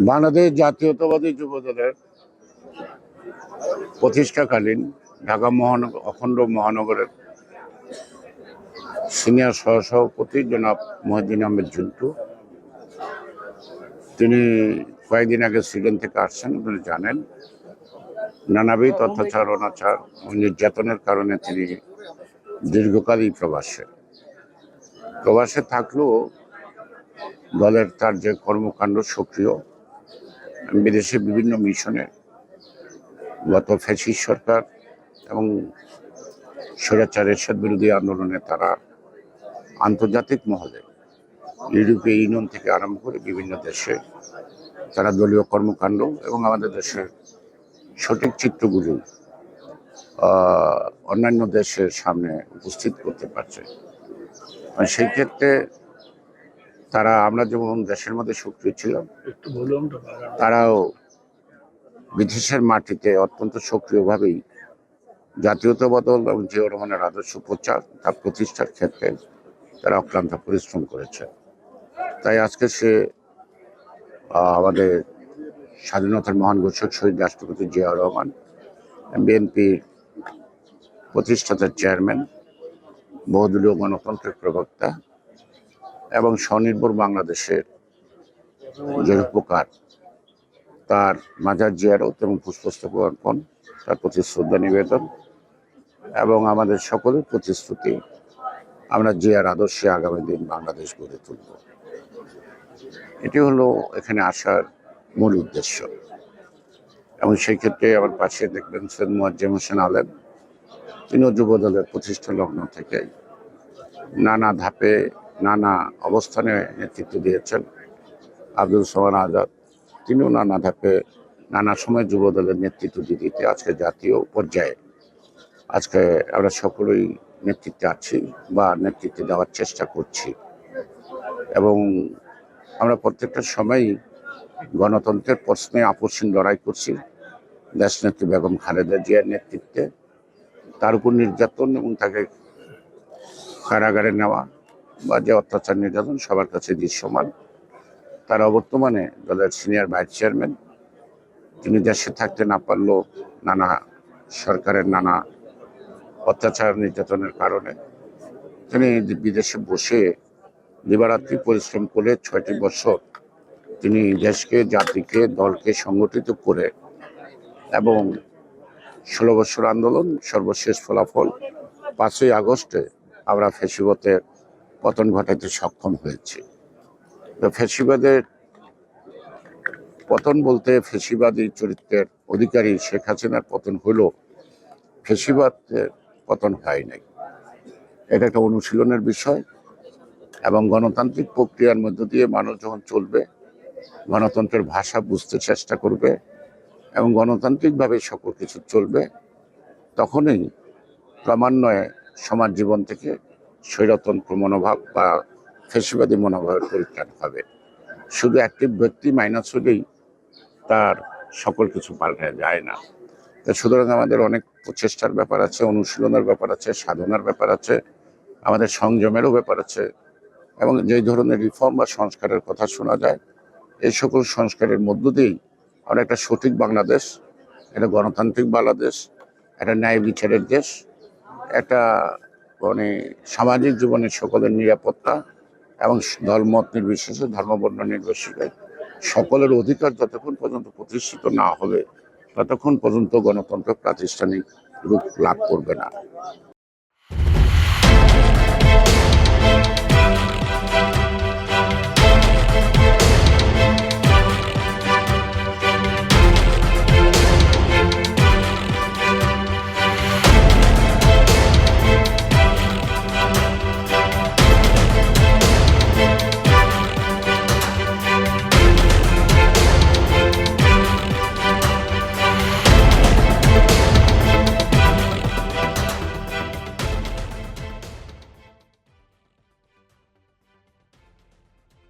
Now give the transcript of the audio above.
বাংলাদেশ জাতীয়তাবাদী যুবদলের প্রতিষ্ঠাকালীন ঢাকা অখণ্ড মহানগরের সিনিয়র সহসভাপতি জনাব মহিউদ্দিন আহমেদ ঝুন্টু, তিনি কয়েকদিন আগে সুইডেন থেকে আসছেন। আপনি জানেন, নানাবিধ অত্যাচার, অনাচার ও নির্যাতনের কারণে তিনি দীর্ঘকালই প্রবাসে থাকলেও দলের তার যে কর্মকাণ্ড সক্রিয়, বিদেশে বিভিন্ন মিশনে গত ফ্যাসিস্ট সরকার এবং স্বৈরাচার এরশাদ বিরোধী আন্দোলনে তারা আন্তর্জাতিক মহলে ইউরোপীয় ইউনিয়ন থেকে আরম্ভ করে বিভিন্ন দেশে তারা দলীয় কর্মকাণ্ড এবং আমাদের দেশের সঠিক চিত্রগুলি অন্যান্য দেশের সামনে উপস্থিত করতে পারছে। সেই ক্ষেত্রে আমরা যেমন দেশের মধ্যে সক্রিয় ছিলাম, তারাও বিদেশের মাটিতে অত্যন্ত সক্রিয়ভাবেই জাতীয়তাবাদ এবং জিয়াউর রহমানের আদর্শ প্রচার তা প্রতিষ্ঠার ক্ষেত্রে তারা অক্লান্ত পরিশ্রম করেছে। তাই আজকে সে আমাদের স্বাধীনতার মহান ঘোষক শহীদ রাষ্ট্রপতি জিয়াউর রহমান, বিএনপির প্রতিষ্ঠাতার চেয়ারম্যান, বহুদলীয় গণতন্ত্রের প্রবক্তা এবং স্বনির্ভর বাংলাদেশের যে রূপকার, তার মাজার জিয়ারত এবং পুষ্পস্তবক অর্পণ, তার প্রতি শ্রদ্ধা নিবেদন এবং আমাদের সকলের প্রতিশ্রুতি আমরা জিয়ার আদর্শে আগামী দিন বাংলাদেশ গড়ে তুলব। এটি হলো এখানে আসার মূল উদ্দেশ্য। এবং সেই ক্ষেত্রে আমার পাশে দেখবেন সৈয়দ মোয়াজ্জেম হোসেন আলেম, তিনিও যুবদলের প্রতিষ্ঠা লগ্ন থেকে নানা ধাপে নানা অবস্থানে নেতৃত্ব দিয়েছেন। আব্দুল সোহান আজাদ, তিনিও নানা ধাপে নানা সময় যুবদলের নেতৃত্ব দিতে আজকে জাতীয় পর্যায়ে আজকে আমরা সকলেই নেতৃত্বে আছি বা নেতৃত্ব দেওয়ার চেষ্টা করছি। এবং আমরা প্রত্যেকটা সময়ই গণতন্ত্রের প্রশ্নে আপসহীন লড়াই করছি। দেশনেত্রী বেগম খালেদা জিয়ার নেতৃত্বে তার উপর নির্যাতন এবং তাকে কারাগারে নেওয়া বা যে অত্যাচার নির্যাতন সবার কাছে দৃশ্যমান। তারা বর্তমানে দলের সিনিয়র ভাইস চেয়ারম্যান, তিনি দেশে থাকতে না পারলেও নানা সরকারের নানা অত্যাচার নির্যাতনের কারণে তিনি বিদেশে বসে দিবারাত্রি পরিশ্রম করে 6টি বছর তিনি দেশকে, জাতিকে, দলকে সংগঠিত করে এবং 16 বছর আন্দোলন, সর্বশেষ ফলাফল 5ই আগস্টে আমরা ফ্যাসিবাদের পতন ঘটাতে সক্ষম হয়েছি। তো ফ্যাসিবাদের পতন বলতে ফ্যাসিবাদী চরিত্রের অধিকারী শেখ হাসিনার পতন হলো, ফ্যাসিবাদের পতন হয় নাই। এটা একটা অনুশীলনের বিষয় এবং গণতান্ত্রিক প্রক্রিয়ার মধ্য দিয়ে মানুষ যখন চলবে, গণতন্ত্রের ভাষা বুঝতে চেষ্টা করবে এবং গণতান্ত্রিকভাবে সকল কিছু চলবে, তখনই ক্রমান্বয়ে সমাজ জীবন থেকে স্বৈরতন্ত্র মনোভাব বা ফ্যাসিবাদী মনোভাবের পরিত্রাণ হবে। শুধু একটি ব্যক্তি মাইনাস হলেই তার সকল কিছু পাল্টে যায় না। সুতরাং আমাদের অনেক প্রচেষ্টার ব্যাপার আছে, অনুশীলনের ব্যাপার আছে, সাধনার ব্যাপার আছে, আমাদের সংযমেরও ব্যাপার আছে। এবং যেই ধরনের রিফর্ম বা সংস্কারের কথা শোনা যায়, এই সকল সংস্কারের মধ্য দিয়েই আমরা একটা সঠিক বাংলাদেশ, একটা গণতান্ত্রিক বাংলাদেশ, একটা ন্যায় বিচারের দেশ, একটা সামাজিক জীবনের সকলের নিরাপত্তা এবং দলমত নির্বিশেষে, ধর্মবর্ণ নির্বিশেষে সকলের অধিকার যতক্ষণ পর্যন্ত প্রতিষ্ঠিত না হবে, ততক্ষণ পর্যন্ত গণতন্ত্র প্রাতিষ্ঠানিক রূপ লাভ করবে না।